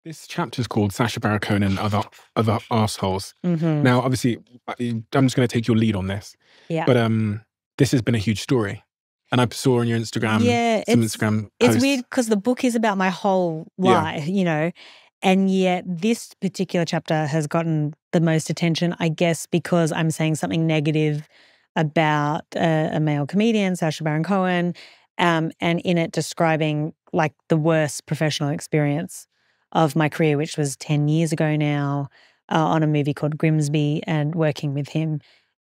This chapter is called Sacha Baron Cohen and other assholes. Mm-hmm. Now, obviously, I'm just going to take your lead on this. Yeah. But this has been a huge story. And I saw on your Instagram, some Instagram posts. It's weird because the book is about my whole life, and yet this particular chapter has gotten the most attention, I guess, because I'm saying something negative about a male comedian, Sacha Baron Cohen, and in it describing like the worst professional experience of my career, which was 10 years ago now, on a movie called Grimsby and working with him.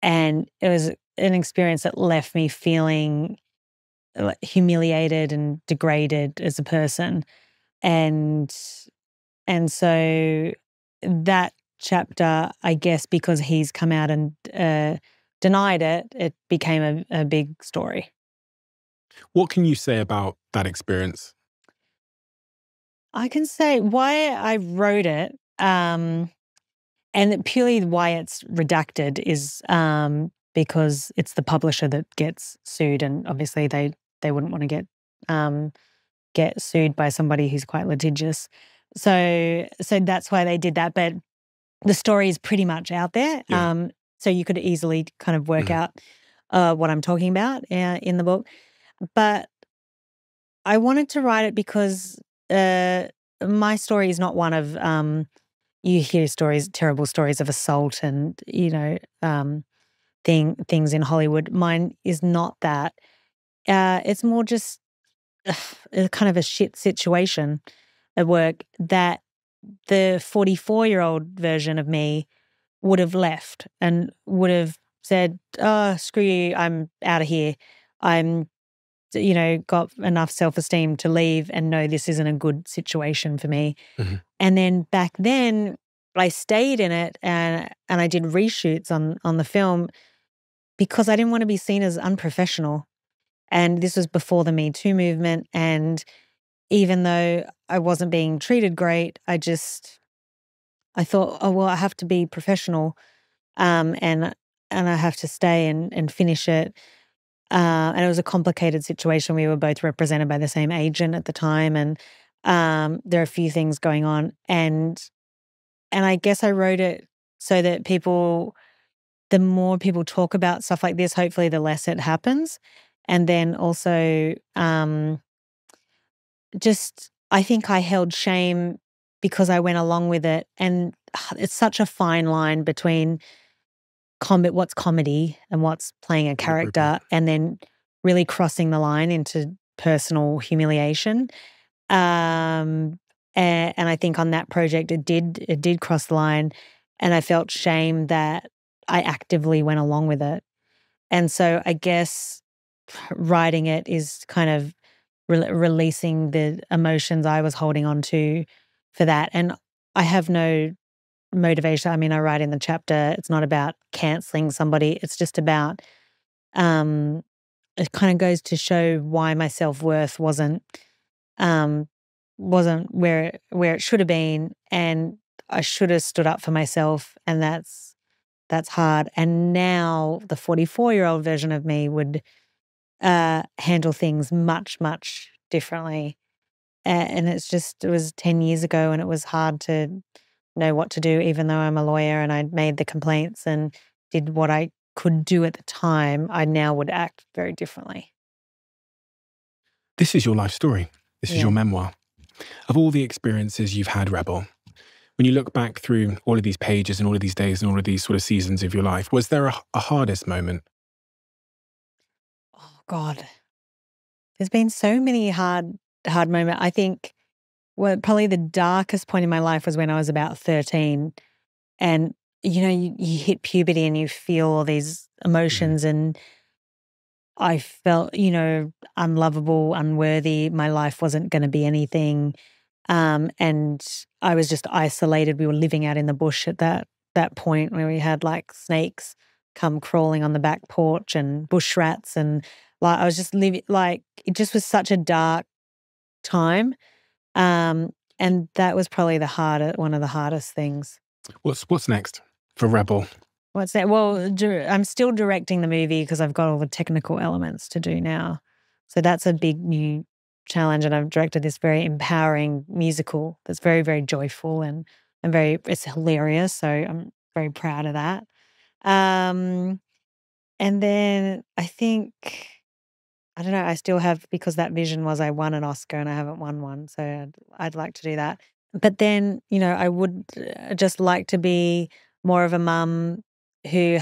And it was an experience that left me feeling humiliated and degraded as a person. And so that chapter, I guess, because he's come out and denied it, it became a big story. What can you say about that experience? I can say why I wrote it, and purely why it's redacted is because it's the publisher that gets sued, and obviously they wouldn't want to get sued by somebody who's quite litigious. So that's why they did that. But the story is pretty much out there. Yeah. So you could easily kind of work out what I'm talking about in the book. But I wanted to write it because my story is not one of you hear terrible stories of assault and things in Hollywood. Mine is not that. It's more just kind of a shit situation at work that the 44-year-old version of me would have left and would have said, "Oh, screw you, I'm out of here. I'm, got enough self-esteem to leave and know this isn't a good situation for me." Mm-hmm. And then back then, I stayed in it and I did reshoots on the film because I didn't want to be seen as unprofessional. And this was before the Me Too movement. And even though I wasn't being treated great, I thought, oh, well, I have to be professional, and I have to stay and finish it. And it was a complicated situation. We were both represented by the same agent at the time, and there are a few things going on. And I guess I wrote it so that the more people talk about stuff like this, hopefully the less it happens. And then also, I think I held shame because I went along with it. And it's such a fine line between what's comedy and what's playing a character, and then really crossing the line into personal humiliation. And I think on that project, it did cross the line, and I felt shame that I actively went along with it. And so I guess writing it is kind of releasing the emotions I was holding on to for that. And I have no motivation. I mean, I write in the chapter, it's not about canceling somebody. It's just about, it kind of goes to show why my self-worth wasn't where it should have been. And I should have stood up for myself. And that's hard. And now the 44-year-old version of me would handle things much, much differently. And it was 10 years ago, and it was hard to know what to do, even though I'm a lawyer and I'd made the complaints and did what I could do at the time. I now would act very differently. This is your life story. This is your memoir. Of all the experiences you've had, Rebel, when you look back through all of these pages and all of these days and all of these sort of seasons of your life, was there a hardest moment? Oh, God. There's been so many hard moments. I think probably the darkest point in my life was when I was about 13. And, you hit puberty and you feel all these emotions, and I felt, unlovable, unworthy. My life wasn't going to be anything. And I was just isolated. We were living out in the bush at that point where we had like snakes come crawling on the back porch and bush rats, and like I was just living, like it just was such a dark time. And that was probably one of the hardest things. What's next for Rebel? What's that? Well, I'm still directing the movie because I've got all the technical elements to do now. So that's a big new challenge, and I've directed this very empowering musical that's very, very joyful and it's hilarious. So I'm very proud of that. And then I think, I don't know, I still have, because that vision was I won an Oscar and I haven't won one. So I'd like to do that. But then, I would just like to be more of a mum who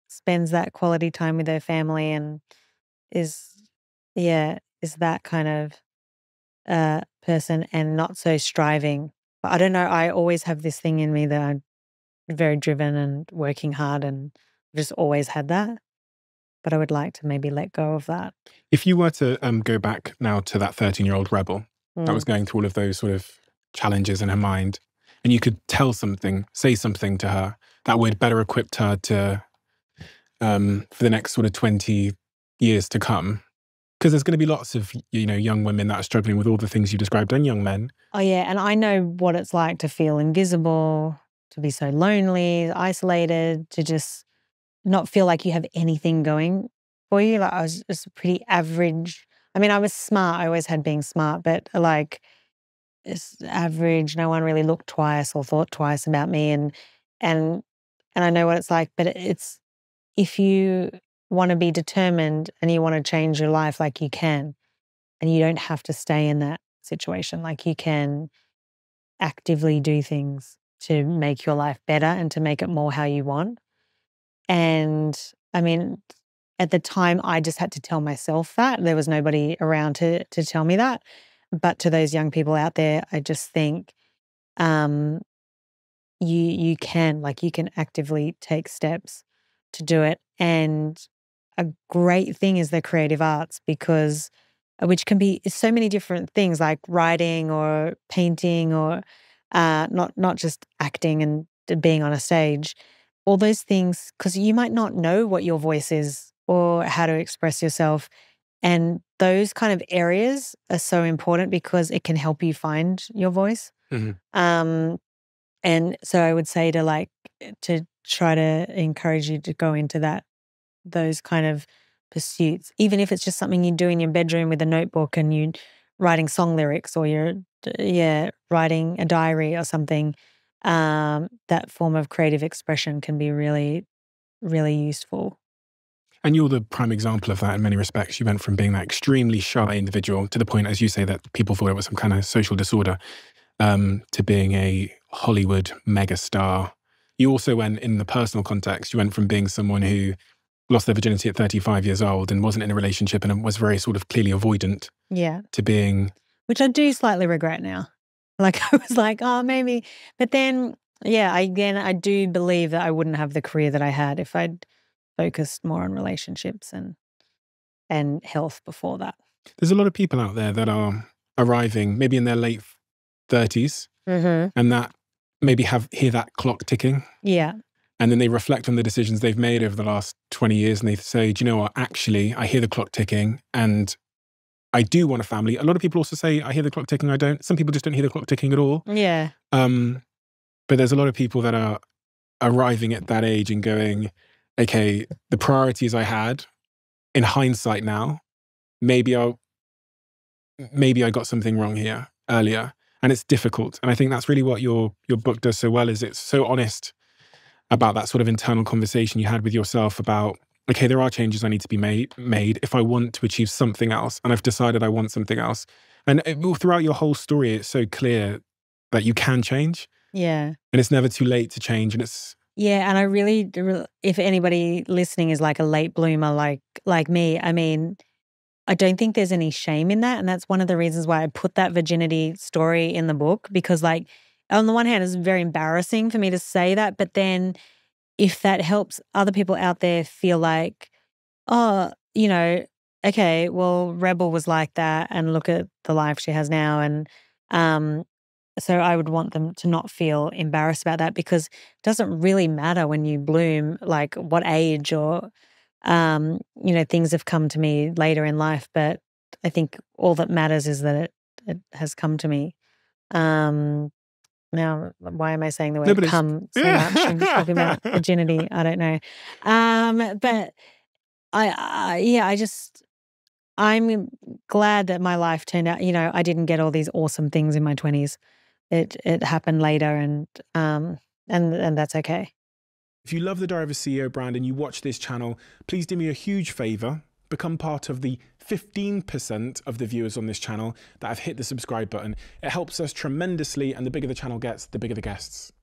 spends that quality time with her family and is that kind of person and not so striving. But I don't know, I always have this thing in me that I'm very driven and working hard, and I've just always had that. But I would like to maybe let go of that. If you were to go back now to that 13-year-old rebel that was going through all of those sort of challenges in her mind, and you could say something to her that would better equip her to, for the next sort of 20 years to come, because there's going to be lots of, young women that are struggling with all the things you described, and young men. Oh, yeah. And I know what it's like to feel invisible, to be so lonely, isolated, to just not feel like you have anything going for you. Like, I was just pretty average. I mean, I was smart. I always had being smart, but like, it's average. No one really looked twice or thought twice about me. And I know what it's like, but it's, if you want to be determined and you want to change your life, like, you can, and you don't have to stay in that situation. Like, you can actively do things to make your life better and to make it more how you want. And I mean, at the time, I just had to tell myself that. There was nobody around to tell me that. But to those young people out there, I just think you can actively take steps to do it. And a great thing is the creative arts, because which can be so many different things, like writing or painting or not just acting and being on a stage. All those things, because you might not know what your voice is or how to express yourself. And those kind of areas are so important because it can help you find your voice. Mm-hmm. And so I would say to try to encourage you to go into those kind of pursuits, even if it's just something you do in your bedroom with a notebook and you're writing song lyrics, or you're writing a diary or something. That form of creative expression can be really, really useful. And you're the prime example of that in many respects. You went from being that extremely shy individual to the point, as you say, that people thought it was some kind of social disorder, to being a Hollywood megastar. You also went, in the personal context, you went from being someone who lost their virginity at 35 years old and wasn't in a relationship and was very sort of clearly avoidant. Yeah. To being... Which I do slightly regret now. Like, I was like, oh, maybe. But then, I do believe that I wouldn't have the career that I had if I'd focused more on relationships and health before that. There's a lot of people out there that are arriving maybe in their late 30s and that maybe hear that clock ticking. Yeah. And then they reflect on the decisions they've made over the last 20 years and they say, do you know what, actually, I hear the clock ticking and I do want a family. A lot of people also say, I hear the clock ticking, I don't. Some people just don't hear the clock ticking at all. Yeah. But there's a lot of people that are arriving at that age and going, okay, the priorities I had, in hindsight now, maybe I got something wrong here earlier. And it's difficult. And I think that's really what your book does so well, is it's so honest about that sort of internal conversation you had with yourself about, okay, there are changes I need to be made if I want to achieve something else. And I've decided I want something else. And throughout your whole story, it's so clear that you can change. Yeah. And it's never too late to change. And it's... Yeah, and I really, if anybody listening is like a late bloomer like me, I mean, I don't think there's any shame in that. And that's one of the reasons why I put that virginity story in the book, because, like, on the one hand, it's very embarrassing for me to say that. But then if that helps other people out there feel like, oh, okay, well, Rebel was like that and look at the life she has now. And so I would want them to not feel embarrassed about that, because it doesn't really matter when you bloom, like what age or, things have come to me later in life. But I think all that matters is that it has come to me. Now, why am I saying the word come so much and talking about virginity? I don't know. But I I'm glad that my life turned out, you know, I didn't get all these awesome things in my 20s. It happened later, and that's okay. If you love the Diary of a CEO brand and you watch this channel, please do me a huge favor. Become part of the 15% of the viewers on this channel that have hit the subscribe button. It helps us tremendously, and the bigger the channel gets, the bigger the guests.